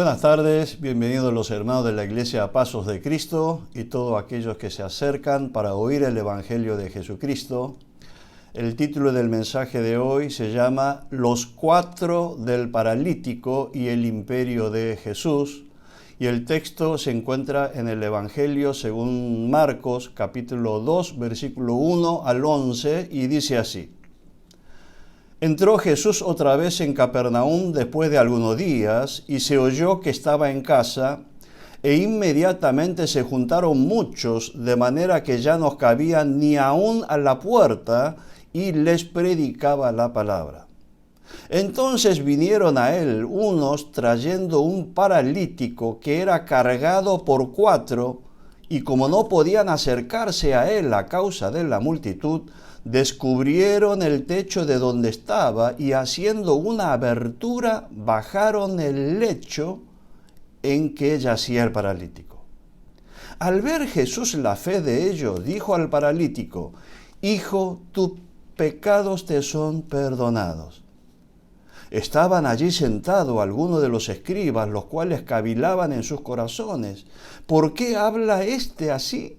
Buenas tardes, bienvenidos los hermanos de la Iglesia Pasos de Cristo y todos aquellos que se acercan para oír el Evangelio de Jesucristo. El título del mensaje de hoy se llama Los cuatro del paralítico y el imperio de Jesús, y el texto se encuentra en el Evangelio según Marcos, capítulo 2, versículo 1 al 11, y dice así: Entró Jesús otra vez en Capernaum después de algunos días, y se oyó que estaba en casa, e inmediatamente se juntaron muchos, de manera que ya no cabían ni aún a la puerta, y les predicaba la palabra. Entonces vinieron a él unos trayendo un paralítico que era cargado por cuatro, y como no podían acercarse a él a causa de la multitud, descubrieron el techo de donde estaba y haciendo una abertura bajaron el lecho en que yacía el paralítico. Al ver Jesús la fe de ellos, dijo al paralítico: Hijo, tus pecados te son perdonados. Estaban allí sentados algunos de los escribas, los cuales cavilaban en sus corazones: ¿Por qué habla éste así?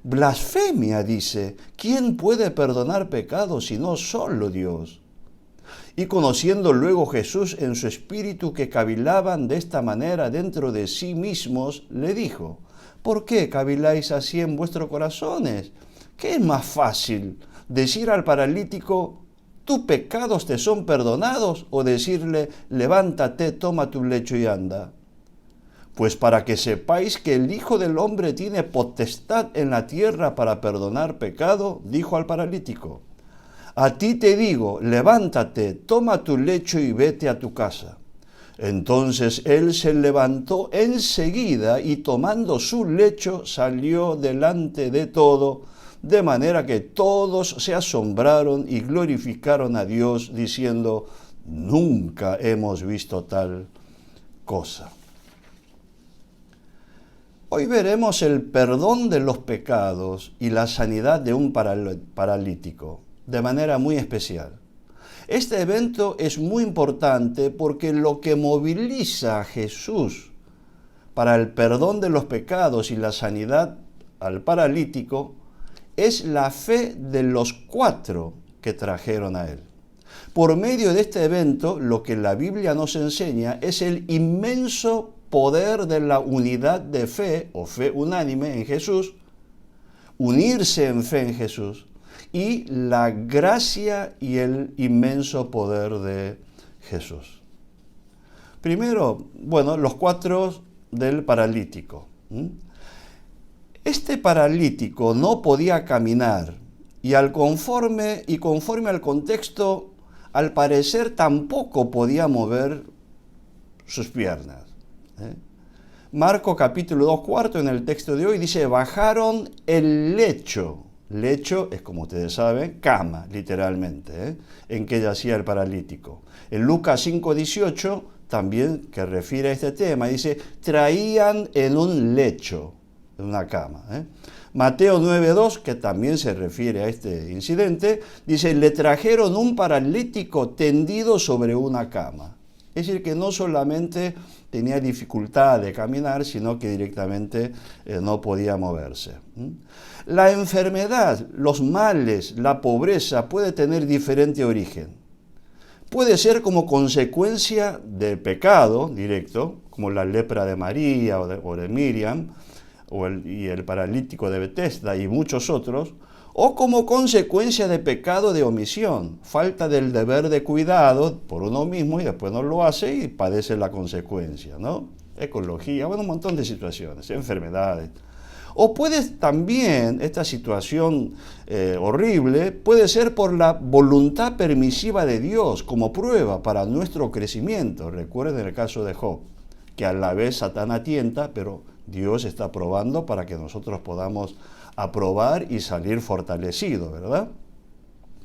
Blasfemia, dice. ¿Quién puede perdonar pecados sino solo Dios? Y conociendo luego Jesús en su espíritu que cavilaban de esta manera dentro de sí mismos, le dijo: ¿Por qué caviláis así en vuestros corazones? ¿Qué es más fácil, decir al paralítico: tus pecados te son perdonados, o decirle: levántate, toma tu lecho y anda? Pues para que sepáis que el Hijo del Hombre tiene potestad en la tierra para perdonar pecado, dijo al paralítico: a ti te digo, levántate, toma tu lecho y vete a tu casa. Entonces él se levantó enseguida y tomando su lecho salió delante de todo, de manera que todos se asombraron y glorificaron a Dios, diciendo: nunca hemos visto tal cosa. Hoy veremos el perdón de los pecados y la sanidad de un paralítico, de manera muy especial. Este evento es muy importante porque lo que moviliza a Jesús para el perdón de los pecados y la sanidad al paralítico es la fe de los cuatro que trajeron a él. Por medio de este evento, lo que la Biblia nos enseña es el inmenso poder de la unidad de fe o fe unánime en Jesús, unirse en fe en Jesús, y la gracia y el inmenso poder de Jesús. Primero, los cuatro del paralítico. Este paralítico no podía caminar y conforme al contexto, al parecer tampoco podía mover sus piernas. Marco capítulo 2, cuarto, en el texto de hoy dice: bajaron el lecho. Lecho es, como ustedes saben, cama, literalmente, en que yacía el paralítico. En Lucas 5, 18, también, que refiere a este tema, dice: traían en un lecho, en una cama. Mateo 9, 2, que también se refiere a este incidente, dice: le trajeron un paralítico tendido sobre una cama. Es decir, que no solamente tenía dificultad de caminar, sino que directamente no podía moverse. La enfermedad, los males, la pobreza puede tener diferente origen. Puede ser como consecuencia del pecado directo, como la lepra de María o de Miriam, y el paralítico de Betesda y muchos otros, o como consecuencia de pecado de omisión, falta del deber de cuidado por uno mismo y después no lo hace y padece la consecuencia, ¿no? Ecología, un montón de situaciones, enfermedades. O puede también, esta situación horrible, puede ser por la voluntad permisiva de Dios como prueba para nuestro crecimiento. Recuerden el caso de Job, que a la vez Satanás tienta, pero Dios está probando para que nosotros podamos aprobar y salir fortalecidos, ¿verdad?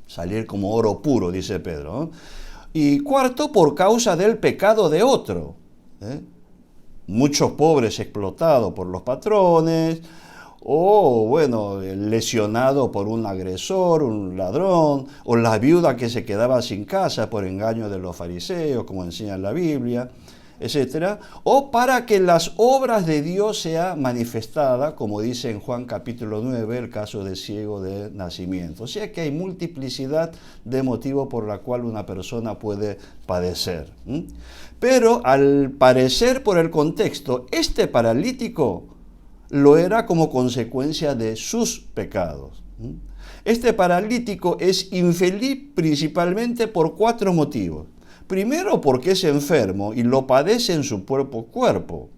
Salir como oro puro, dice Pedro, ¿no? Y cuarto, por causa del pecado de otro. Muchos pobres explotados por los patrones, o lesionados por un agresor, un ladrón, o la viuda que se quedaba sin casa por engaño de los fariseos, como enseña la Biblia. etcétera, o para que las obras de Dios sean manifestadas, como dice en Juan capítulo 9, el caso del ciego de nacimiento. O sea que hay multiplicidad de motivos por la cual una persona puede padecer. Pero al parecer, por el contexto, este paralítico lo era como consecuencia de sus pecados. Este paralítico es infeliz principalmente por 4 motivos. Primero, porque es enfermo y lo padece en su propio cuerpo.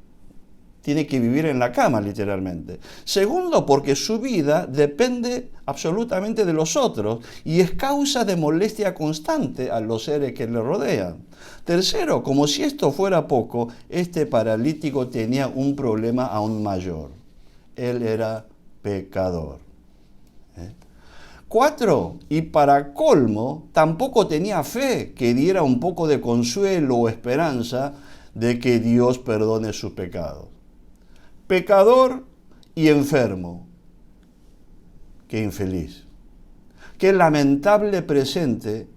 Tiene que vivir en la cama, literalmente. Segundo, porque su vida depende absolutamente de los otros y es causa de molestia constante a los seres que le rodean. Tercero, como si esto fuera poco, este paralítico tenía un problema aún mayor. Él era pecador. 4, y para colmo, tampoco tenía fe que diera un poco de consuelo o esperanza de que Dios perdone sus pecados. Pecador y enfermo. Qué infeliz. Qué lamentable presente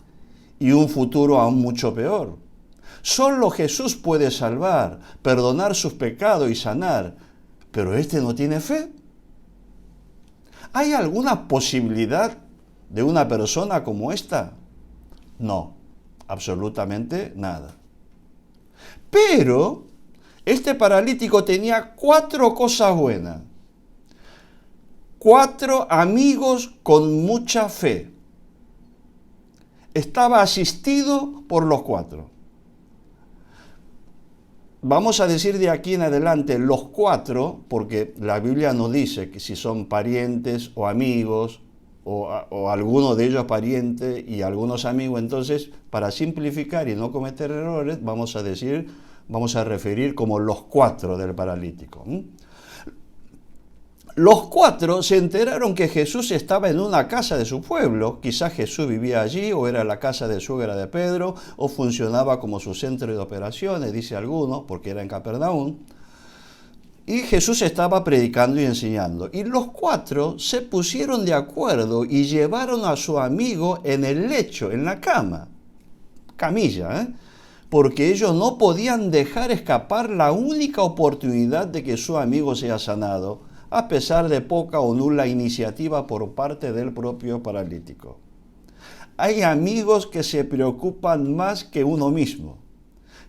y un futuro aún mucho peor. Solo Jesús puede salvar, perdonar sus pecados y sanar, pero este no tiene fe. ¿Hay alguna posibilidad de una persona como esta? No, absolutamente nada. Pero este paralítico tenía 4 cosas buenas. 4 amigos con mucha fe. Estaba asistido por los 4. Vamos a decir de aquí en adelante los 4, porque la Biblia nos dice que si son parientes o amigos, o alguno de ellos pariente y algunos amigos, entonces para simplificar y no cometer errores, vamos a referir como los 4 del paralítico. Los 4 se enteraron que Jesús estaba en una casa de su pueblo. Quizás Jesús vivía allí, o era la casa de suegra de Pedro, o funcionaba como su centro de operaciones, dice alguno, porque era en Capernaum. Y Jesús estaba predicando y enseñando. Y los 4 se pusieron de acuerdo y llevaron a su amigo en el lecho, en la cama, camilla, porque ellos no podían dejar escapar la única oportunidad de que su amigo sea sanado, a pesar de poca o nula iniciativa por parte del propio paralítico. Hay amigos que se preocupan más que uno mismo.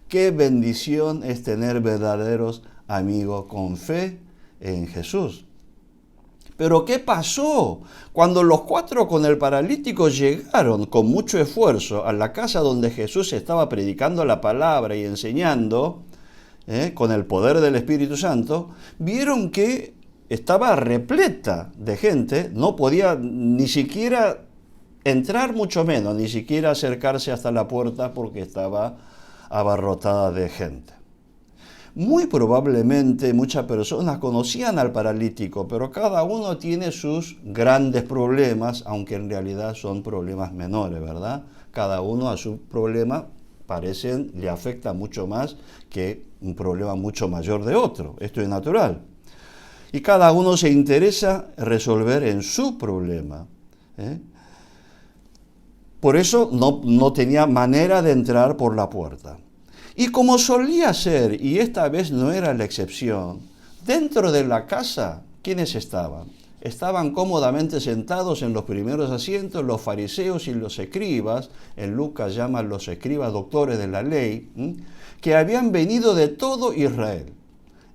Qué bendición es tener verdaderos amigos con fe en Jesús. Pero ¿qué pasó? Cuando los 4 con el paralítico llegaron con mucho esfuerzo a la casa donde Jesús estaba predicando la palabra y enseñando, con el poder del Espíritu Santo, vieron que estaba repleta de gente, no podía ni siquiera entrar, mucho menos, ni siquiera acercarse hasta la puerta porque estaba abarrotada de gente. Muy probablemente muchas personas conocían al paralítico, pero cada uno tiene sus grandes problemas, aunque en realidad son problemas menores, ¿verdad? Cada uno a su problema le afecta mucho más que un problema mucho mayor de otro. Esto es natural. Y cada uno se interesa resolver en su problema. Por eso no tenía manera de entrar por la puerta. Y como solía ser, y esta vez no era la excepción, dentro de la casa, ¿quiénes estaban? Estaban cómodamente sentados en los primeros asientos los fariseos y los escribas, en Lucas llaman los escribas doctores de la ley, que habían venido de todo Israel.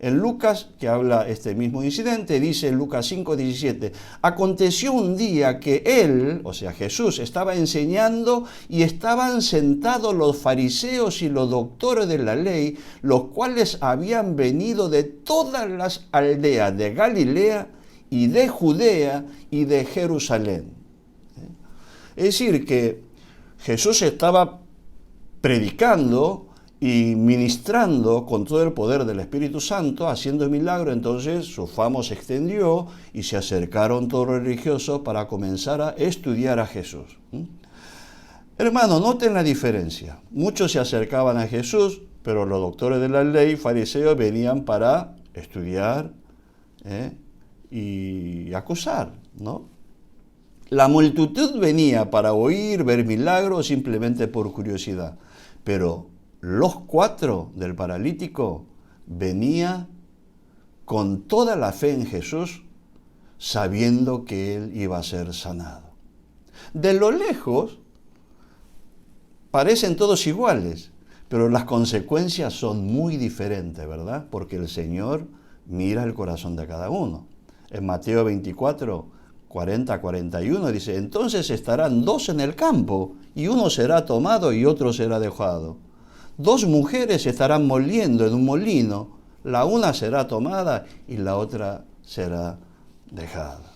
En Lucas, que habla este mismo incidente, dice en Lucas 5:17, aconteció un día que él, o sea Jesús, estaba enseñando y estaban sentados los fariseos y los doctores de la ley, los cuales habían venido de todas las aldeas de Galilea y de Judea y de Jerusalén. Es decir, que Jesús estaba predicando y ministrando con todo el poder del Espíritu Santo, haciendo milagros. Entonces su fama se extendió y se acercaron todos los religiosos para comenzar a estudiar a Jesús. Hermano, noten la diferencia. Muchos se acercaban a Jesús, pero los doctores de la ley, fariseos, venían para estudiar y acusar, ¿no? La multitud venía para oír, ver milagros, simplemente por curiosidad. Pero los 4 del paralítico venía con toda la fe en Jesús, sabiendo que él iba a ser sanado. De lo lejos, parecen todos iguales, pero las consecuencias son muy diferentes, ¿verdad? Porque el Señor mira el corazón de cada uno. En Mateo 24, 40, 41 dice, entonces estarán 2 en el campo, y uno será tomado y otro será dejado. 2 mujeres estarán moliendo en un molino, la una será tomada y la otra será dejada.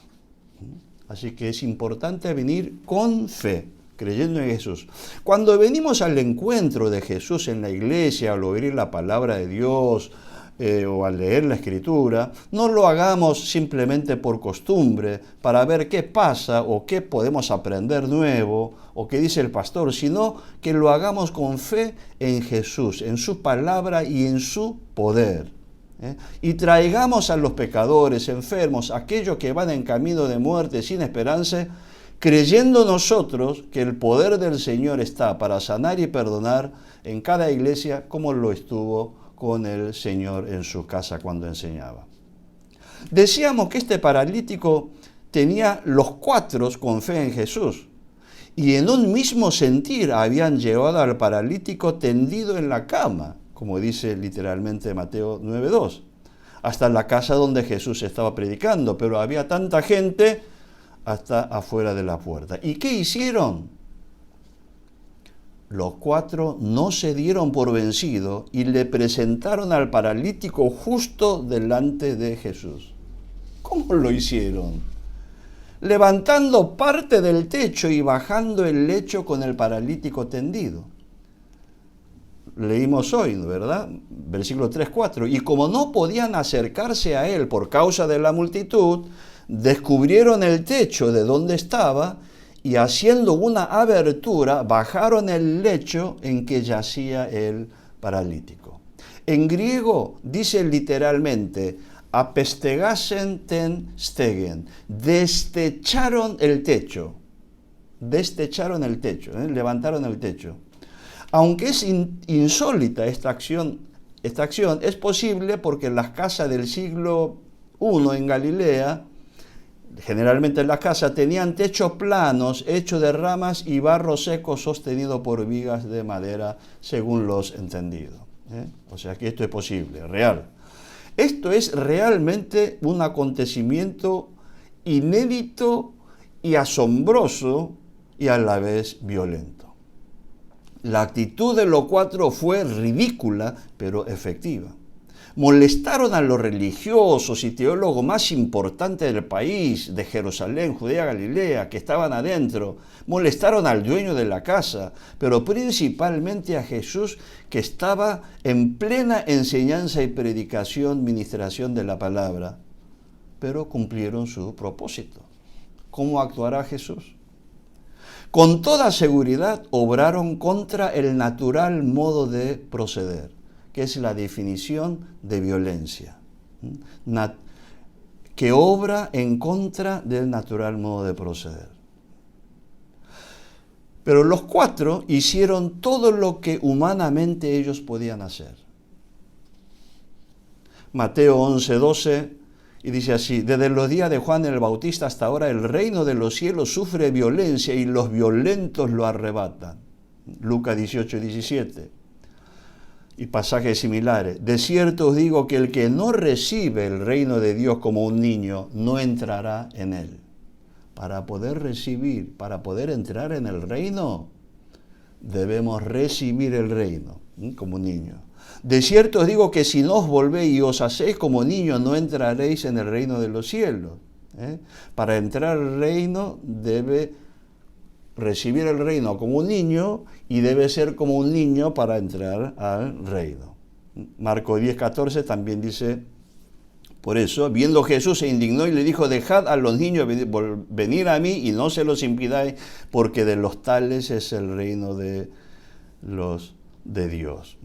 Así que es importante venir con fe, creyendo en Jesús. Cuando venimos al encuentro de Jesús en la iglesia, al oír la palabra de Dios o al leer la Escritura, no lo hagamos simplemente por costumbre, para ver qué pasa o qué podemos aprender nuevo o qué dice el pastor, sino que lo hagamos con fe en Jesús, en su palabra y en su poder. Y traigamos a los pecadores, enfermos, aquellos que van en camino de muerte sin esperanza, creyendo nosotros que el poder del Señor está para sanar y perdonar en cada iglesia, como lo estuvo con el Señor en su casa cuando enseñaba. Decíamos que este paralítico tenía los 4 con fe en Jesús, y en un mismo sentir habían llevado al paralítico tendido en la cama, como dice literalmente Mateo 9:2, hasta la casa donde Jesús estaba predicando, pero había tanta gente hasta afuera de la puerta. ¿Y qué hicieron? Los 4 no se dieron por vencidos y le presentaron al paralítico justo delante de Jesús. ¿Cómo lo hicieron? Levantando parte del techo y bajando el lecho con el paralítico tendido. Leímos hoy, ¿verdad? Versículo 3-4. Y como no podían acercarse a él por causa de la multitud, descubrieron el techo de donde estaba y haciendo una abertura, bajaron el lecho en que yacía el paralítico. En griego dice literalmente, apestegasen ten stegen, destecharon el techo, levantaron el techo. Aunque es insólita esta acción, es posible porque en las casas del siglo I en Galilea, generalmente las casas tenían techos planos hechos de ramas y barro seco sostenido por vigas de madera, según los entendidos. O sea que esto es posible, real. Esto es realmente un acontecimiento inédito y asombroso y a la vez violento. La actitud de los 4 fue ridícula, pero efectiva. Molestaron a los religiosos y teólogos más importantes del país, de Jerusalén, Judea, Galilea, que estaban adentro. Molestaron al dueño de la casa, pero principalmente a Jesús, que estaba en plena enseñanza y predicación, ministración de la palabra. Pero cumplieron su propósito. ¿Cómo actuará Jesús? Con toda seguridad obraron contra el natural modo de proceder, que es la definición de violencia, que obra en contra del natural modo de proceder. Pero los 4 hicieron todo lo que humanamente ellos podían hacer. Mateo 11:12, y dice así, desde los días de Juan el Bautista hasta ahora el reino de los cielos sufre violencia y los violentos lo arrebatan. Lucas 18:17. Y pasajes similares. De cierto os digo que el que no recibe el reino de Dios como un niño, no entrará en él. Para poder recibir, para poder entrar en el reino, debemos recibir el reino como un niño. De cierto os digo que si no os volvéis y os hacéis como niños, no entraréis en el reino de los cielos. Para entrar al reino debe recibir el reino como un niño y debe ser como un niño para entrar al reino. Marcos 10:14 también dice, por eso, viendo Jesús se indignó y le dijo, dejad a los niños venir a mí y no se los impidáis, porque de los tales es el reino de Dios.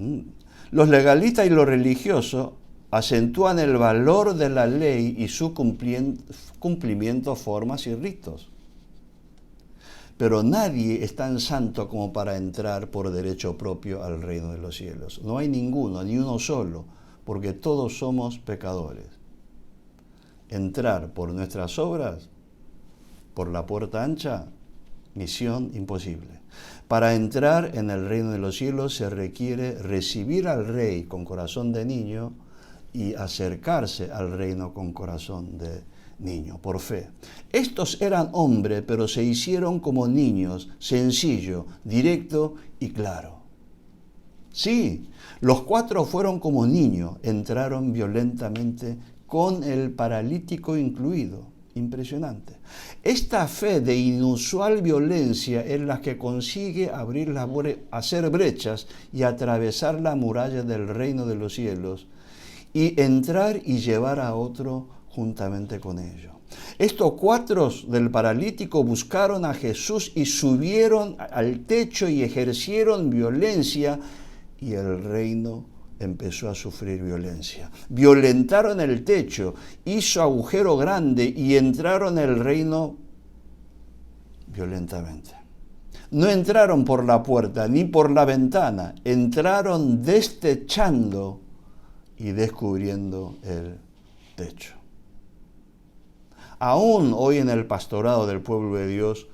Los legalistas y los religiosos acentúan el valor de la ley y su cumplimiento, formas y ritos. pero nadie es tan santo como para entrar por derecho propio al reino de los cielos. No hay ninguno, ni uno solo, porque todos somos pecadores. Entrar por nuestras obras, por la puerta ancha, misión imposible. Para entrar en el reino de los cielos se requiere recibir al Rey con corazón de niño y acercarse al reino con corazón de niño, por fe. Estos eran hombres, pero se hicieron como niños, sencillo, directo y claro. Sí, los 4 fueron como niños, entraron violentamente con el paralítico incluido. Impresionante. Esta fe de inusual violencia es la que consigue hacer brechas y atravesar la muralla del reino de los cielos y entrar y llevar a otro juntamente con ellos. Estos 4 del paralítico buscaron a Jesús y subieron al techo y ejercieron violencia, y el reino empezó a sufrir violencia. Violentaron el techo, hizo agujero grande y entraron en el reino violentamente. No entraron por la puerta ni por la ventana, entraron destechando y descubriendo el techo. Aún hoy en el pastorado del pueblo de Dios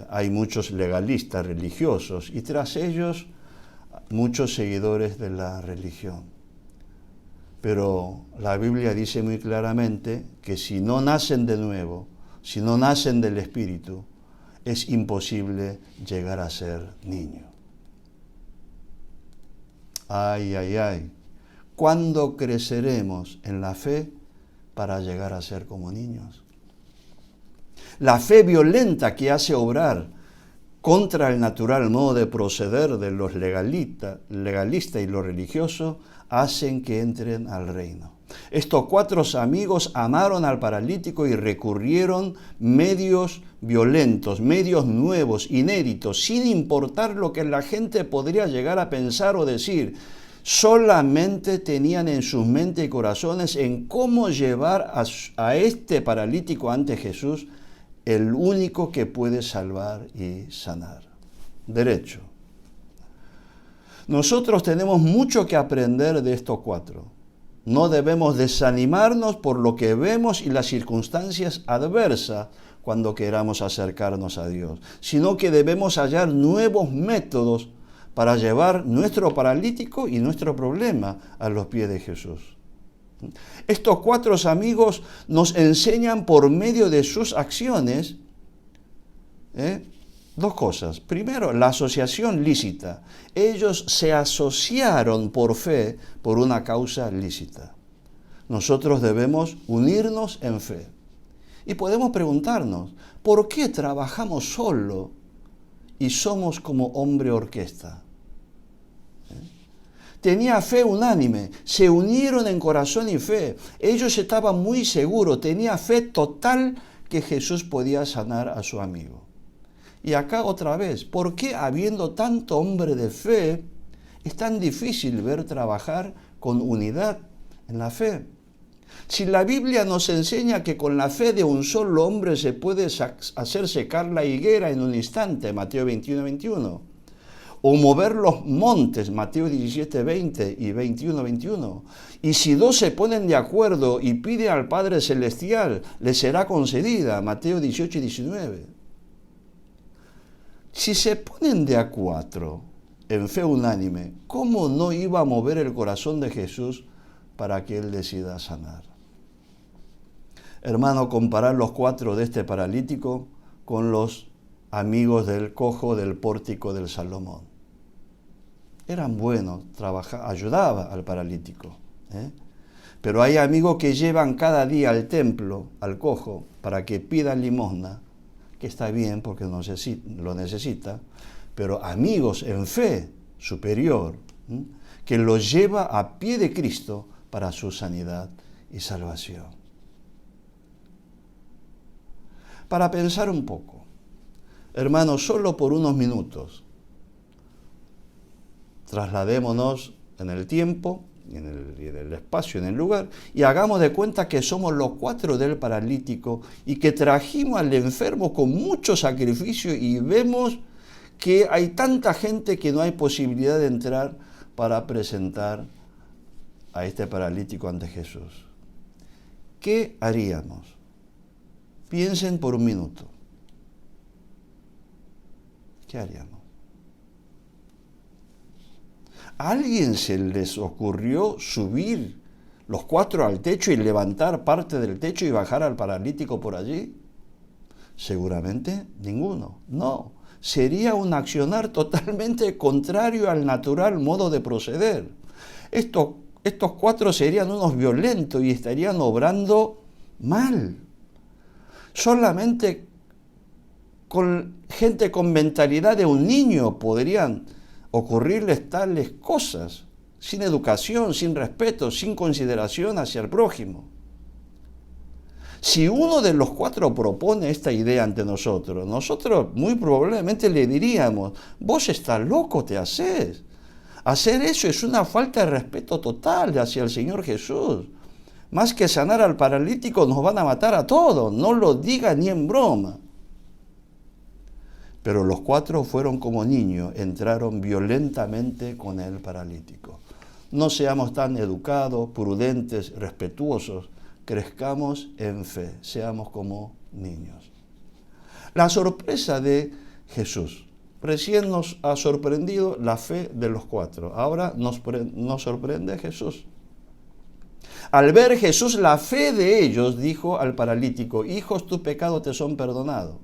hay muchos legalistas religiosos y tras ellos muchos seguidores de la religión. Pero la Biblia dice muy claramente que si no nacen de nuevo, si no nacen del Espíritu, es imposible llegar a ser niño. Ay, ay, ay. ¿Cuándo creceremos en la fe para llegar a ser como niños? La fe violenta que hace obrar contra el natural modo de proceder de los legalistas y los religiosos, hacen que entren al reino. Estos 4 amigos amaron al paralítico y recurrieron medios violentos, medios nuevos, inéditos, sin importar lo que la gente podría llegar a pensar o decir. Solamente tenían en sus mentes y corazones en cómo llevar a este paralítico ante Jesús, el único que puede salvar y sanar. Derecho. Nosotros tenemos mucho que aprender de estos 4. No debemos desanimarnos por lo que vemos y las circunstancias adversas cuando queramos acercarnos a Dios, sino que debemos hallar nuevos métodos para llevar nuestro paralítico y nuestro problema a los pies de Jesús. Estos 4 amigos nos enseñan por medio de sus acciones 2 cosas. Primero, la asociación lícita. Ellos se asociaron por fe por una causa lícita. Nosotros debemos unirnos en fe. Y podemos preguntarnos, ¿por qué trabajamos solo y somos como hombre orquesta? Tenía fe unánime, se unieron en corazón y fe. Ellos estaban muy seguros, tenía fe total que Jesús podía sanar a su amigo. Y acá otra vez, ¿por qué habiendo tanto hombre de fe es tan difícil ver trabajar con unidad en la fe? Si la Biblia nos enseña que con la fe de un solo hombre se puede hacer secar la higuera en un instante, Mateo 21:21, o mover los montes, Mateo 17:20 y 21:21. Y si 2 se ponen de acuerdo y piden al Padre Celestial, les será concedida, Mateo 18:19. Si se ponen de a 4 en fe unánime, ¿cómo no iba a mover el corazón de Jesús para que Él decida sanar? Hermano, comparar los 4 de este paralítico con los amigos del cojo del pórtico del Salomón. Eran buenos, ayudaba al paralítico. Pero hay amigos que llevan cada día al templo, al cojo, para que pida limosna, que está bien porque lo necesita, pero amigos en fe superior, que lo lleva a pie de Cristo para su sanidad y salvación. Para pensar un poco, hermanos, solo por unos minutos, trasladémonos en el tiempo en el espacio, en el lugar, y hagamos de cuenta que somos los 4 del paralítico y que trajimos al enfermo con mucho sacrificio y vemos que hay tanta gente que no hay posibilidad de entrar para presentar a este paralítico ante Jesús. ¿Qué haríamos? Piensen por un minuto. ¿Qué haríamos? ¿A alguien se les ocurrió subir los 4 al techo y levantar parte del techo y bajar al paralítico por allí? Seguramente ninguno. No, sería un accionar totalmente contrario al natural modo de proceder. Estos 4 serían unos violentos y estarían obrando mal. Solamente con gente con mentalidad de un niño podrían ocurrirles tales cosas, sin educación, sin respeto, sin consideración hacia el prójimo. Si uno de los 4 propone esta idea ante nosotros muy probablemente le diríamos: vos estás loco, te haces. Hacer eso es una falta de respeto total hacia el Señor Jesús. Más que sanar al paralítico, nos van a matar a todos, no lo diga ni en broma. Pero los 4 fueron como niños, entraron violentamente con el paralítico. No seamos tan educados, prudentes, respetuosos, crezcamos en fe, seamos como niños. La sorpresa de Jesús. Recién nos ha sorprendido la fe de los 4. Ahora nos sorprende Jesús. Al ver Jesús la fe de ellos, dijo al paralítico: hijos, tus pecados te son perdonados.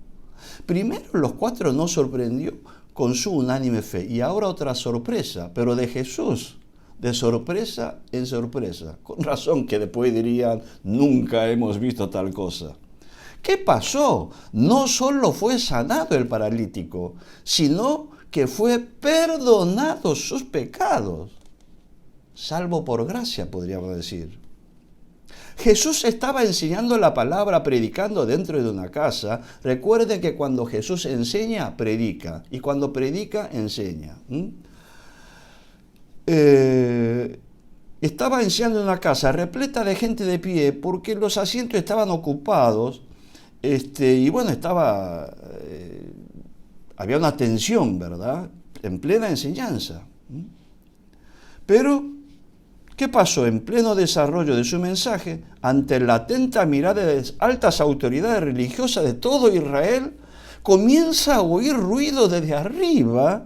Primero los 4 nos sorprendió con su unánime fe, y ahora otra sorpresa, pero de Jesús, de sorpresa en sorpresa. Con razón que después dirían: nunca hemos visto tal cosa. ¿Qué pasó? No solo fue sanado el paralítico, sino que fue perdonado sus pecados. Salvo por gracia, podríamos decir. Jesús estaba enseñando la palabra, predicando dentro de una casa. Recuerden que cuando Jesús enseña, predica. Y cuando predica, enseña. Estaba enseñando en una casa repleta de gente de pie porque los asientos estaban ocupados. Y bueno, había una tensión, ¿verdad? En plena enseñanza. Pero ¿qué pasó? En pleno desarrollo de su mensaje, ante la atenta mirada de las altas autoridades religiosas de todo Israel, comienza a oír ruido desde arriba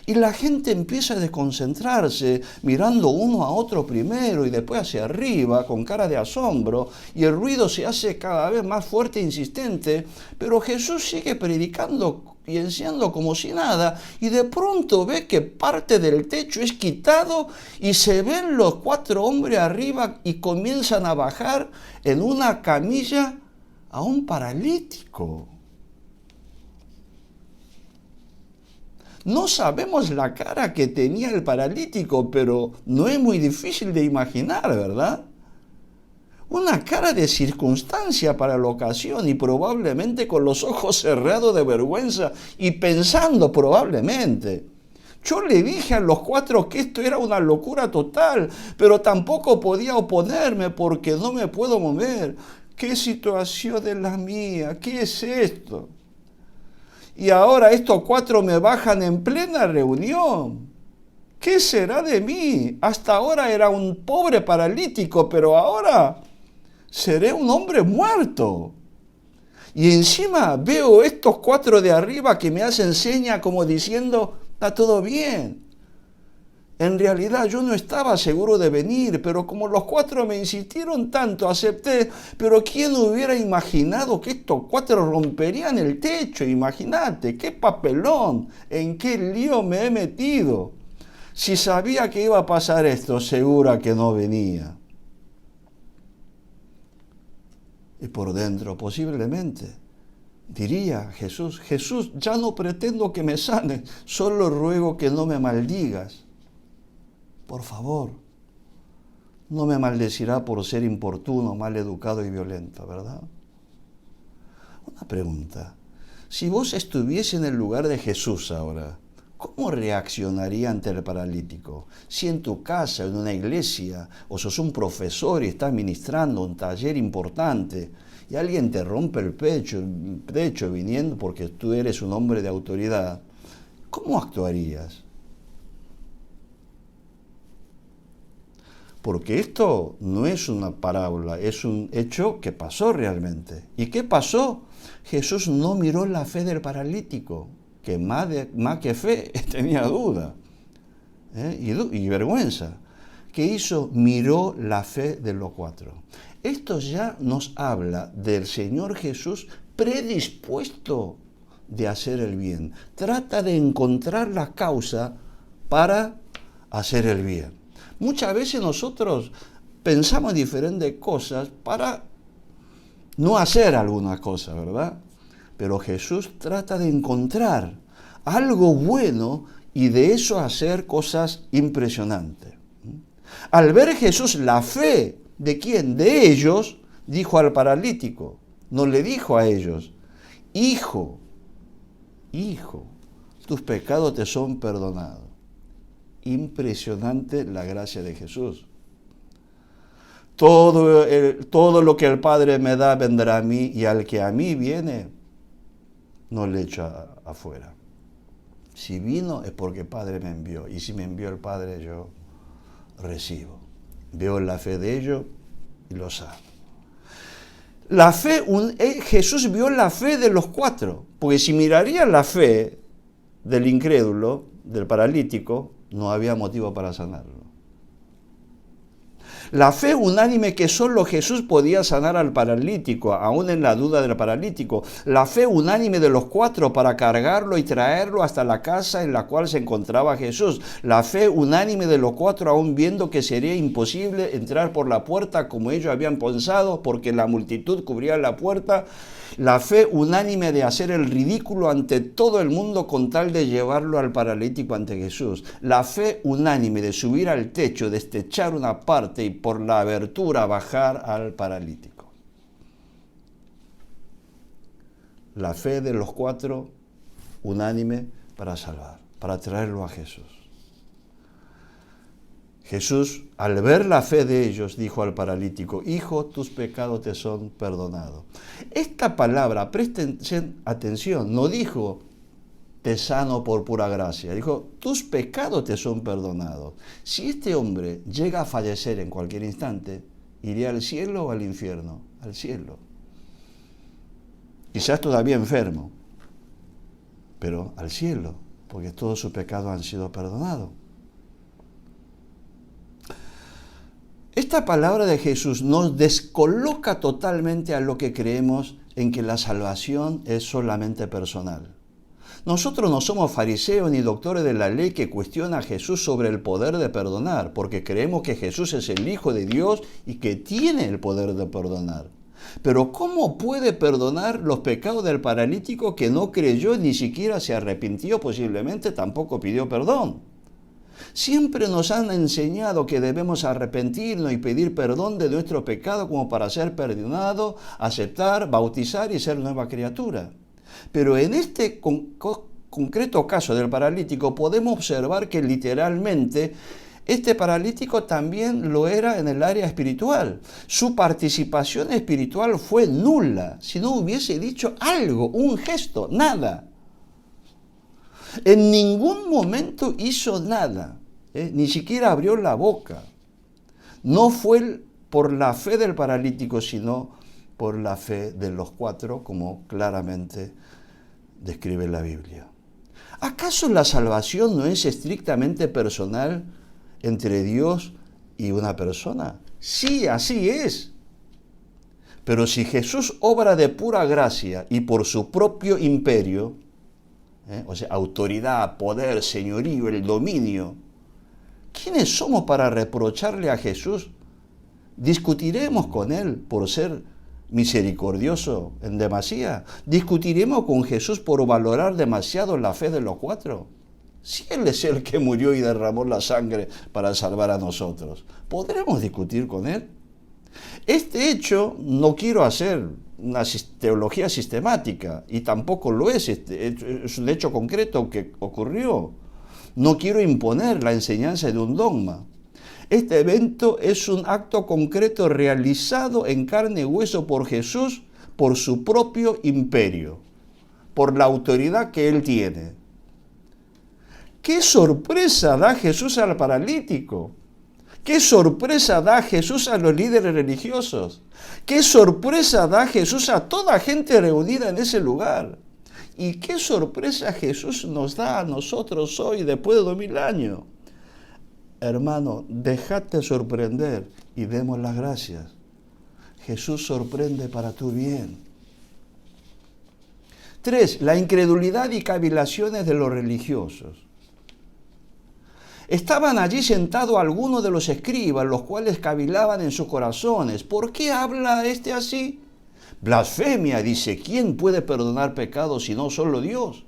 y la gente empieza a desconcentrarse, mirando uno a otro primero y después hacia arriba con cara de asombro, y el ruido se hace cada vez más fuerte e insistente, pero Jesús sigue predicando y enseñando como si nada, y de pronto ve que parte del techo es quitado y se ven los 4 hombres arriba y comienzan a bajar en una camilla a un paralítico. No sabemos la cara que tenía el paralítico, pero no es muy difícil de imaginar, ¿verdad? Una cara de circunstancia para la ocasión y probablemente con los ojos cerrados de vergüenza y pensando probablemente: yo le dije a los 4 que esto era una locura total, pero tampoco podía oponerme porque no me puedo mover. ¿Qué situación es la mía? ¿Qué es esto? Y ahora estos 4 me bajan en plena reunión. ¿Qué será de mí? Hasta ahora era un pobre paralítico, pero ahora seré un hombre muerto. Y encima veo estos 4 de arriba que me hacen seña como diciendo: está todo bien. En realidad yo no estaba seguro de venir, pero como los 4 me insistieron tanto, acepté. Pero ¿quién hubiera imaginado que estos 4 romperían el techo? Imagínate, qué papelón, en qué lío me he metido. Si sabía que iba a pasar esto, segura que no venía. Y por dentro, posiblemente, diría Jesús: Jesús, ya no pretendo que me sanes, solo ruego que no me maldigas. Por favor, no me maldecirá por ser importuno, mal educado y violento, ¿verdad? Una pregunta: si vos estuviese en el lugar de Jesús ahora, ¿cómo reaccionaría ante el paralítico? Si en tu casa, en una iglesia, o sos un profesor y estás ministrando un taller importante y alguien te rompe el pecho viniendo porque tú eres un hombre de autoridad, ¿cómo actuarías? Porque esto no es una parábola, es un hecho que pasó realmente. ¿Y qué pasó? Jesús no miró la fe del paralítico, que más que fe tenía duda y vergüenza. ¿Qué hizo? Miró la fe de los cuatro. Esto ya nos habla del Señor Jesús predispuesto de hacer el bien. Trata de encontrar la causa para hacer el bien. Muchas veces nosotros pensamos diferentes cosas para no hacer alguna cosa, ¿verdad? Pero Jesús trata de encontrar algo bueno y de eso hacer cosas impresionantes. Al ver Jesús la fe de quién, de ellos, dijo al paralítico, no le dijo a ellos, hijo, tus pecados te son perdonados. Impresionante la gracia de Jesús. Todo lo que el Padre me da vendrá a mí, y al que a mí viene, no le echo afuera. Si vino es porque el Padre me envió, y si me envió el Padre yo recibo. Veo la fe de ellos y lo sano. La fe, Jesús vio la fe de los cuatro, porque si miraría la fe del incrédulo, del paralítico, no había motivo para sanarlo. La fe unánime que solo Jesús podía sanar al paralítico, aún en la duda del paralítico. La fe unánime de los cuatro para cargarlo y traerlo hasta la casa en la cual se encontraba Jesús. La fe unánime de los cuatro, aún viendo que sería imposible entrar por la puerta como ellos habían pensado, porque la multitud cubría la puerta. La fe unánime de hacer el ridículo ante todo el mundo con tal de llevarlo al paralítico ante Jesús. La fe unánime de subir al techo, de estrechar una parte y por la abertura bajar al paralítico. La fe de los cuatro unánime para salvar, para traerlo a Jesús. Jesús, al ver la fe de ellos, dijo al paralítico, hijo, tus pecados te son perdonados. Esta palabra, presten atención, no dijo, te sano por pura gracia. Dijo, tus pecados te son perdonados. Si este hombre llega a fallecer en cualquier instante, ¿iría al cielo o al infierno? Al cielo. Quizás todavía enfermo, pero al cielo, porque todos sus pecados han sido perdonados. Esta palabra de Jesús nos descoloca totalmente a lo que creemos en que la salvación es solamente personal. Nosotros no somos fariseos ni doctores de la ley que cuestiona a Jesús sobre el poder de perdonar, porque creemos que Jesús es el Hijo de Dios y que tiene el poder de perdonar. Pero ¿cómo puede perdonar los pecados del paralítico que no creyó, ni siquiera se arrepintió, posiblemente tampoco pidió perdón? Siempre nos han enseñado que debemos arrepentirnos y pedir perdón de nuestro pecado como para ser perdonado, aceptar, bautizar y ser nueva criatura. Pero en este concreto caso del paralítico podemos observar que literalmente este paralítico también lo era en el área espiritual. Su participación espiritual fue nula, si no hubiese dicho algo, un gesto, nada. En ningún momento hizo nada, ni siquiera abrió la boca. No fue por la fe del paralítico, sino por la fe de los cuatro, como claramente describe la Biblia. ¿Acaso la salvación no es estrictamente personal entre Dios y una persona? Sí, así es. Pero si Jesús obra de pura gracia y por su propio imperio, o sea, autoridad, poder, señorío, el dominio, ¿quiénes somos para reprocharle a Jesús? ¿Discutiremos con Él por ser misericordioso en demasía? ¿Discutiremos con Jesús por valorar demasiado la fe de los cuatro? Si Él es el que murió y derramó la sangre para salvar a nosotros, ¿podremos discutir con Él? Este hecho no quiero hacer una teología sistemática y tampoco lo es, es un hecho concreto que ocurrió. No quiero imponer la enseñanza de un dogma. Este evento es un acto concreto realizado en carne y hueso por Jesús, por su propio imperio, por la autoridad que Él tiene. ¡Qué sorpresa da Jesús al paralítico! ¡Qué sorpresa da Jesús a los líderes religiosos! ¡Qué sorpresa da Jesús a toda gente reunida en ese lugar! ¿Y qué sorpresa Jesús nos da a nosotros hoy, después de 2000 años? Hermano, déjate sorprender y demos las gracias. Jesús sorprende para tu bien. 3. La incredulidad y cavilaciones de los religiosos. Estaban allí sentados algunos de los escribas, los cuales cavilaban en sus corazones. ¿Por qué habla este así? Blasfemia, dice, ¿quién puede perdonar pecados si no solo Dios?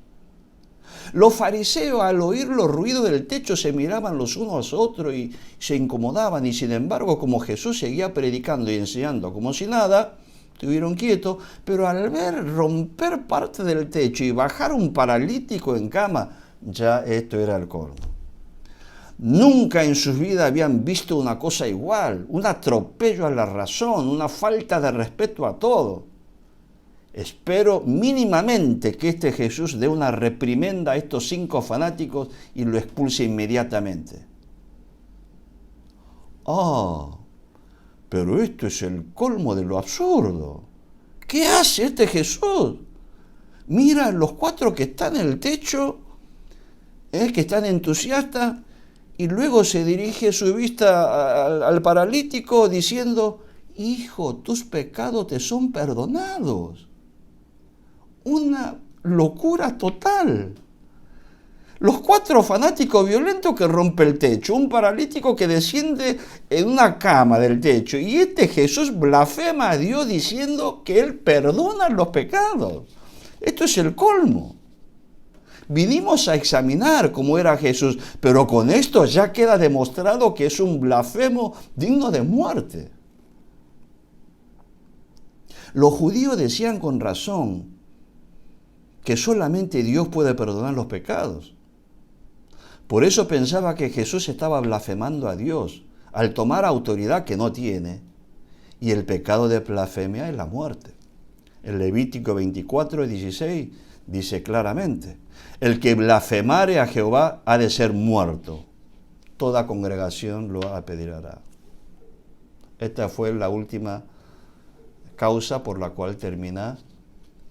Los fariseos, al oír los ruidos del techo, se miraban los unos a otros y se incomodaban, y sin embargo, como Jesús seguía predicando y enseñando como si nada, estuvieron quietos, pero al ver romper parte del techo y bajar un paralítico en cama, ya esto era el colmo. Nunca en sus vidas habían visto una cosa igual, un atropello a la razón, una falta de respeto a todo. Espero mínimamente que este Jesús dé una reprimenda a estos 5 fanáticos y lo expulse inmediatamente. Pero esto es el colmo de lo absurdo. ¿Qué hace este Jesús? Mira, los 4 que están en el techo, que están entusiastas, y luego se dirige su vista al paralítico diciendo, hijo, tus pecados te son perdonados. Una locura total. Los 4 fanáticos violentos que rompen el techo, un paralítico que desciende en una cama del techo, y este Jesús blasfema a Dios diciendo que Él perdona los pecados. Esto es el colmo. Vinimos a examinar cómo era Jesús, pero con esto ya queda demostrado que es un blasfemo digno de muerte. Los judíos decían con razón que solamente Dios puede perdonar los pecados. Por eso pensaba que Jesús estaba blasfemando a Dios al tomar autoridad que no tiene, y el pecado de blasfemia es la muerte. El Levítico 24:16 dice claramente, el que blasfemare a Jehová ha de ser muerto. Toda congregación lo apedreará. Esta fue la última causa por la cual termina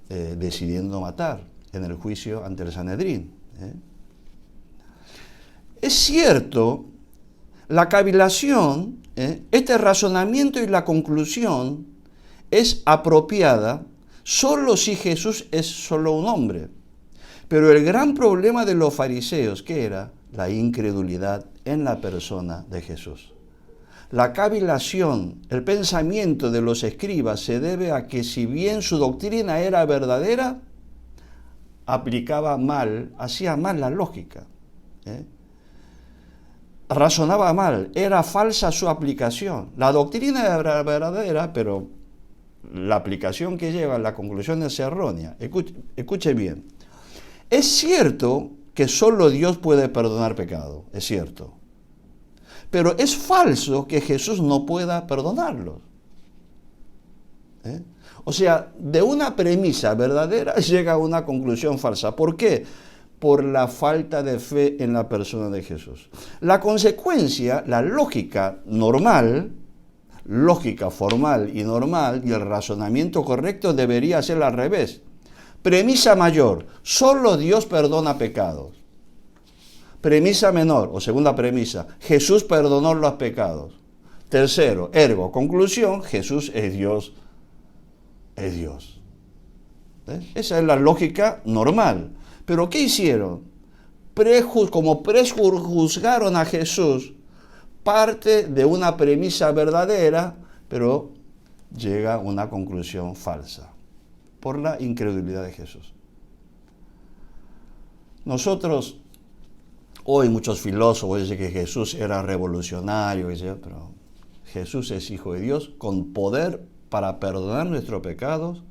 decidiendo matar en el juicio ante el Sanedrín. Es cierto, la cavilación, este razonamiento y la conclusión es apropiada solo si Jesús es solo un hombre. Pero el gran problema de los fariseos, ¿qué era? La incredulidad en la persona de Jesús. La cavilación, el pensamiento de los escribas se debe a que si bien su doctrina era verdadera, aplicaba mal, hacía mal la lógica. Razonaba mal, era falsa su aplicación. La doctrina era verdadera, pero la aplicación que lleva a la conclusión es errónea. Escuche bien. Es cierto que solo Dios puede perdonar pecado, es cierto. Pero es falso que Jesús no pueda perdonarlos. O sea, de una premisa verdadera llega a una conclusión falsa. ¿Por qué? Por la falta de fe en la persona de Jesús. La consecuencia, la lógica normal, lógica formal y normal, y el razonamiento correcto debería ser al revés. Premisa mayor, solo Dios perdona pecados. Premisa menor, o segunda premisa, Jesús perdonó los pecados. Tercero, ergo, conclusión, Jesús es Dios. Es Dios. Esa es la lógica normal. Pero ¿qué hicieron? Como prejuzgaron a Jesús, parte de una premisa verdadera, pero llega a una conclusión falsa, por la incredulidad de Jesús. Nosotros, hoy muchos filósofos dicen que Jesús era revolucionario, pero Jesús es Hijo de Dios con poder para perdonar nuestros pecados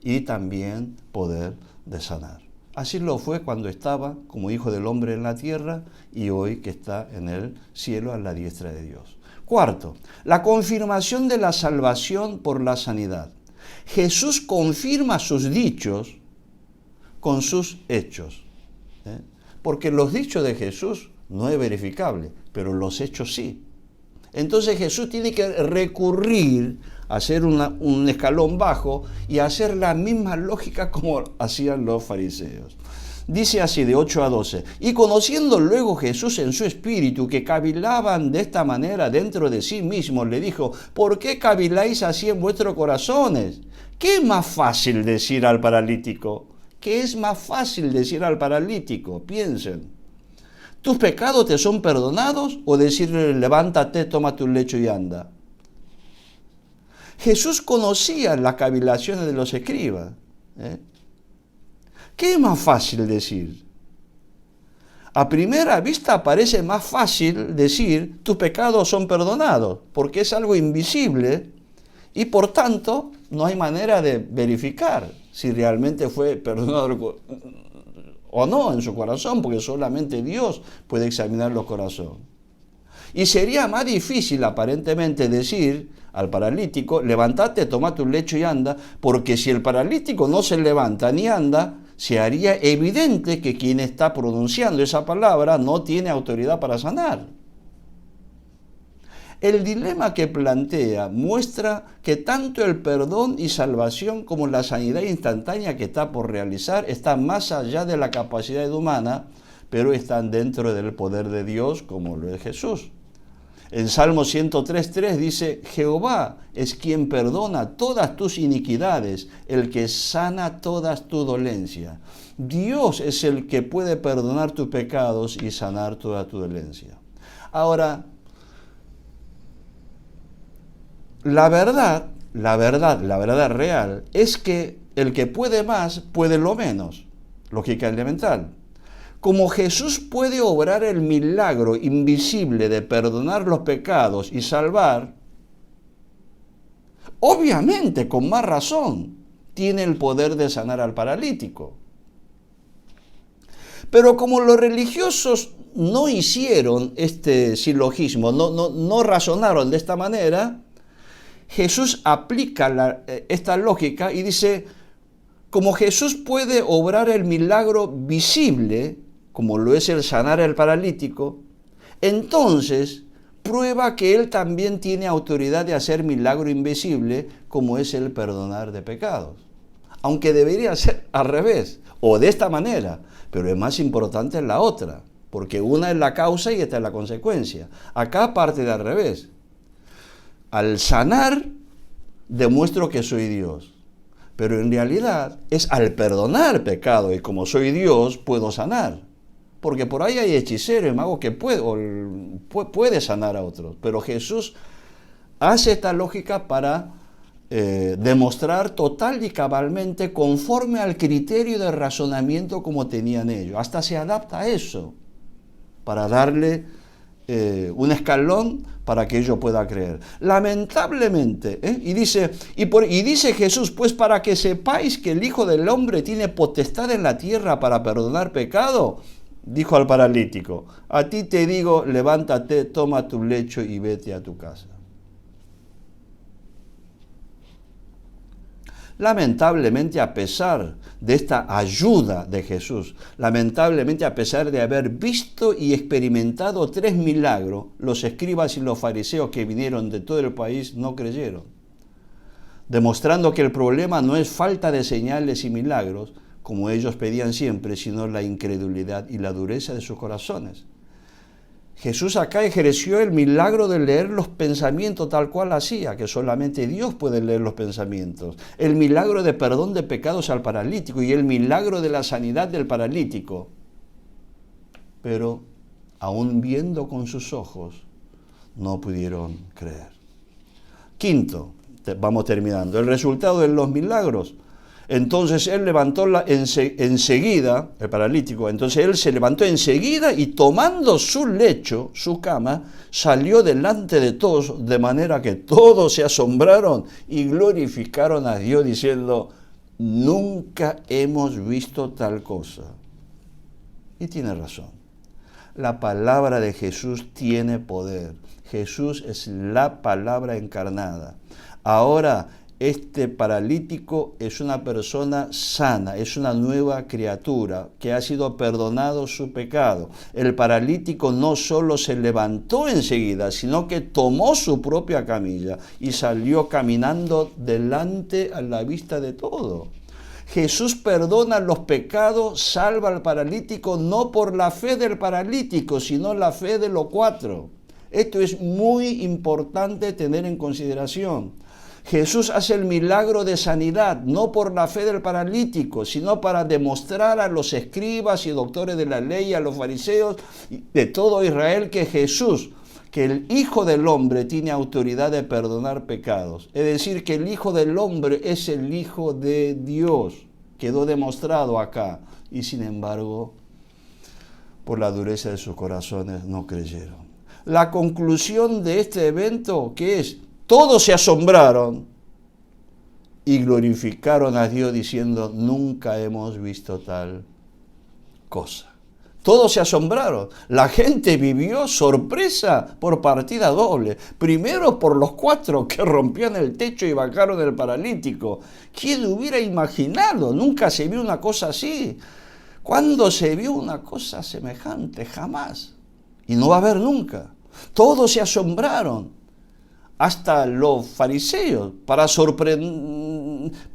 y también poder de sanar. Así lo fue cuando estaba como Hijo del Hombre en la tierra y hoy que está en el cielo a la diestra de Dios. Cuarto, la confirmación de la salvación por la sanidad. Jesús confirma sus dichos con sus hechos. Porque los dichos de Jesús no es verificable, pero los hechos sí. Entonces Jesús tiene que recurrir a hacer un escalón bajo y hacer la misma lógica como hacían los fariseos. Dice así de 8 a 12, y conociendo luego Jesús en su espíritu que cavilaban de esta manera dentro de sí mismos, le dijo, ¿por qué caviláis así en vuestros corazones? ¿Qué es más fácil decir al paralítico? ¿Qué es más fácil decir al paralítico? Piensen. ¿Tus pecados te son perdonados? O decirle, levántate, toma tu lecho y anda. Jesús conocía las cavilaciones de los escribas. ¿Qué es más fácil decir? A primera vista parece más fácil decir, tus pecados son perdonados, porque es algo invisible y por tanto no hay manera de verificar si realmente fue perdonado o no en su corazón, porque solamente Dios puede examinar los corazones. Y sería más difícil aparentemente decir al paralítico, levántate, toma tu lecho y anda, porque si el paralítico no se levanta ni anda, se haría evidente que quien está pronunciando esa palabra no tiene autoridad para sanar. El dilema que plantea muestra que tanto el perdón y salvación como la sanidad instantánea que está por realizar están más allá de la capacidad humana, pero están dentro del poder de Dios, como lo es Jesús. En Salmo 103:3 dice, Jehová es quien perdona todas tus iniquidades, el que sana todas tus dolencias. Dios es el que puede perdonar tus pecados y sanar toda tu dolencia. Ahora, la verdad real es que el que puede más, puede lo menos. Lógica elemental. Como Jesús puede obrar el milagro invisible de perdonar los pecados y salvar, obviamente, con más razón, tiene el poder de sanar al paralítico. Pero como los religiosos no hicieron este silogismo, no razonaron de esta manera, Jesús aplica esta lógica y dice, como Jesús puede obrar el milagro visible, como lo es el sanar al paralítico, entonces prueba que Él también tiene autoridad de hacer milagro invisible, como es el perdonar de pecados. Aunque debería ser al revés, o de esta manera, pero es más importante la otra, porque una es la causa y esta es la consecuencia. Acá parte de al revés. Al sanar, demuestro que soy Dios. Pero en realidad es al perdonar pecado y como soy Dios, puedo sanar. Porque por ahí hay hechiceros y magos que puede sanar a otros. Pero Jesús hace esta lógica para demostrar total y cabalmente conforme al criterio de razonamiento como tenían ellos. Hasta se adapta a eso para darle un escalón para que ellos puedan creer. Lamentablemente, y dice Jesús, pues para que sepáis que el Hijo del Hombre tiene potestad en la tierra para perdonar pecado, dijo al paralítico, a ti te digo, levántate, toma tu lecho y vete a tu casa. Lamentablemente, a pesar de esta ayuda de Jesús, lamentablemente a pesar de haber visto y experimentado 3 milagros, los escribas y los fariseos que vinieron de todo el país no creyeron, demostrando que el problema no es falta de señales y milagros, como ellos pedían siempre, sino la incredulidad y la dureza de sus corazones. Jesús acá ejerció el milagro de leer los pensamientos tal cual hacía, que solamente Dios puede leer los pensamientos. El milagro de perdón de pecados al paralítico y el milagro de la sanidad del paralítico. Pero, aún viendo con sus ojos, no pudieron creer. Quinto, vamos terminando, el resultado de los milagros. Entonces él levantó enseguida, el paralítico, entonces él se levantó enseguida y tomando su lecho, su cama, salió delante de todos, de manera que todos se asombraron y glorificaron a Dios diciendo, nunca hemos visto tal cosa. Y tiene razón. La palabra de Jesús tiene poder. Jesús es la palabra encarnada. Ahora, este paralítico es una persona sana, es una nueva criatura que ha sido perdonado su pecado. El paralítico no solo se levantó enseguida, sino que tomó su propia camilla y salió caminando delante a la vista de todo. Jesús perdona los pecados, salva al paralítico, no por la fe del paralítico, sino la fe de los cuatro. Esto es muy importante tener en consideración. Jesús hace el milagro de sanidad, no por la fe del paralítico, sino para demostrar a los escribas y doctores de la ley, a los fariseos de todo Israel, que Jesús, que el Hijo del Hombre tiene autoridad de perdonar pecados. Es decir, que el Hijo del Hombre es el Hijo de Dios. Quedó demostrado acá. Y sin embargo, por la dureza de sus corazones no creyeron. La conclusión de este evento, ¿qué es? Todos se asombraron y glorificaron a Dios diciendo, nunca hemos visto tal cosa. Todos se asombraron. La gente vivió sorpresa por partida doble. Primero por los cuatro que rompían el techo y bajaron el paralítico. ¿Quién hubiera imaginado? Nunca se vio una cosa así. ¿Cuándo se vio una cosa semejante? Jamás. Y no va a haber nunca. Todos se asombraron. Hasta los fariseos,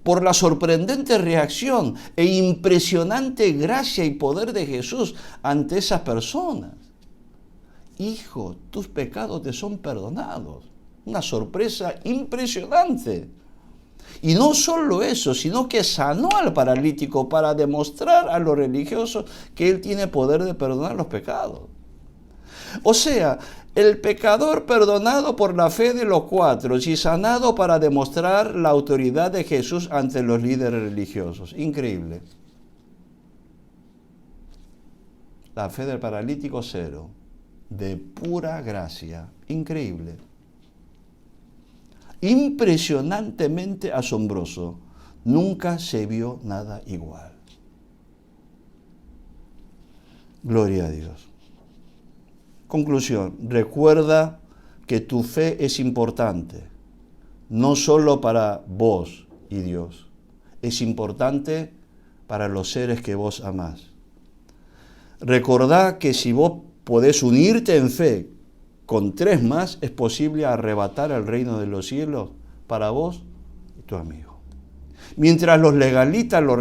por la sorprendente reacción e impresionante gracia y poder de Jesús ante esas personas. Hijo, tus pecados te son perdonados. Una sorpresa impresionante. Y no solo eso, sino que sanó al paralítico para demostrar a los religiosos que él tiene poder de perdonar los pecados. O sea, el pecador perdonado por la fe de los cuatro y sanado para demostrar la autoridad de Jesús ante los líderes religiosos. Increíble. La fe del paralítico cero, de pura gracia. Increíble. Impresionantemente asombroso. Nunca se vio nada igual. Gloria a Dios. Conclusión, recuerda que tu fe es importante, no solo para vos y Dios, es importante para los seres que vos amás. Recordá que si vos podés unirte en fe con 3 más, es posible arrebatar el reino de los cielos para vos y tu amigo. Mientras los legalistas, los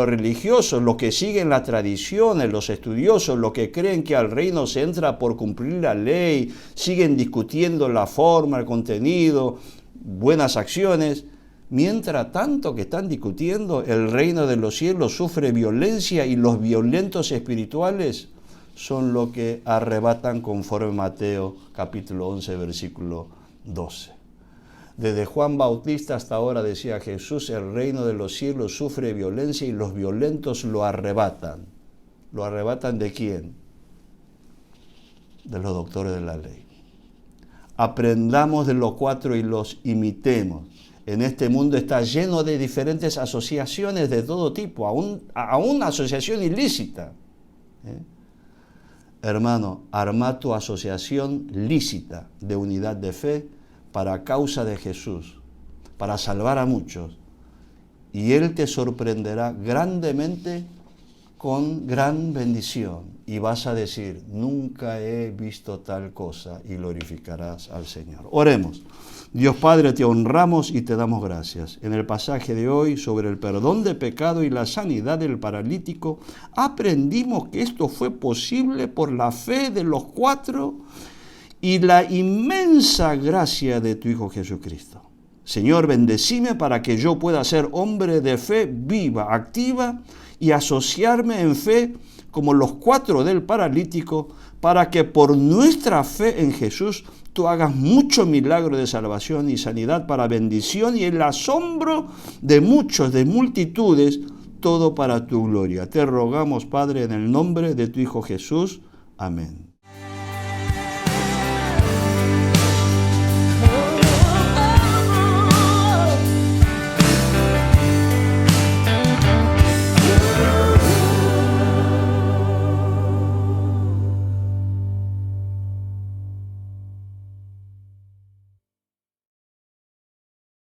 religiosos, los que siguen las tradiciones, los estudiosos, los que creen que al reino se entra por cumplir la ley, siguen discutiendo la forma, el contenido, buenas acciones, mientras tanto que están discutiendo, el reino de los cielos sufre violencia y los violentos espirituales son los que arrebatan conforme Mateo capítulo 11, versículo 12. Desde Juan Bautista hasta ahora decía Jesús, el reino de los cielos sufre violencia y los violentos lo arrebatan. ¿Lo arrebatan de quién? De los doctores de la ley. Aprendamos de los cuatro y los imitemos. En este mundo está lleno de diferentes asociaciones de todo tipo, aún asociación ilícita. Hermano, arma tu asociación lícita de unidad de fe para causa de Jesús, para salvar a muchos. Y Él te sorprenderá grandemente con gran bendición. Y vas a decir, nunca he visto tal cosa, y glorificarás al Señor. Oremos. Dios Padre, te honramos y te damos gracias. En el pasaje de hoy sobre el perdón de pecado y la sanidad del paralítico, aprendimos que esto fue posible por la fe de los cuatro y la inmensa gracia de tu Hijo Jesucristo. Señor, bendecime para que yo pueda ser hombre de fe viva, activa y asociarme en fe como los cuatro del paralítico, para que por nuestra fe en Jesús tú hagas mucho milagro de salvación y sanidad para bendición y el asombro de muchos, de multitudes, todo para tu gloria. Te rogamos, Padre, en el nombre de tu Hijo Jesús. Amén.